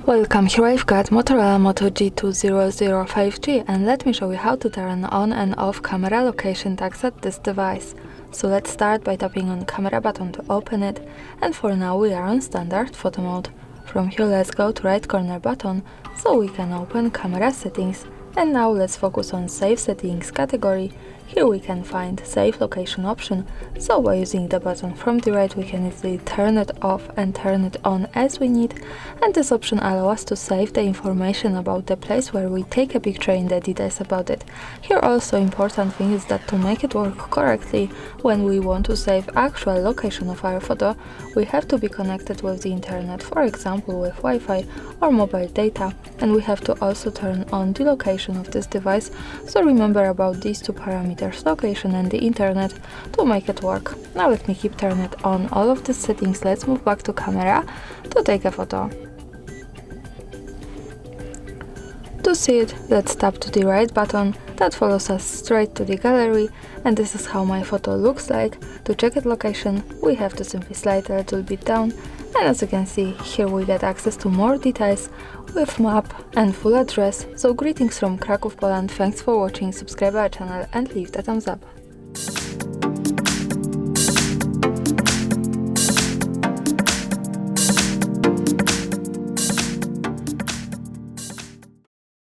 Welcome, here I've got Motorola Moto G200 5G, and let me show you how to turn on and off camera location tags at this device. So let's start by tapping on camera button to open it, and for now we are on standard photo mode. From here let's go to right corner button so we can open camera settings, and now let's focus on save settings category. Here we can find save location option, so by using the button from the right we can easily turn it off and turn it on as we need, and this option allows us to save the information about the place where we take a picture in the details about it. Here also important thing is that to make it work correctly, when we want to save actual location of our photo, we have to be connected with the internet, for example with Wi-Fi or mobile data, and we have to also turn on the location of this device, so remember about these two parameters, location and the internet, to make it work. Now let me keep turning on all of the settings. Let's move back to camera to take a photo. To see it, let's tap to the right button, that follows us straight to the gallery, and this is how my photo looks like. To check its location, we have to simply slide a little bit down, and as you can see, here we get access to more details with map and full address. So greetings from Kraków, Poland, thanks for watching, subscribe our channel and leave the thumbs up.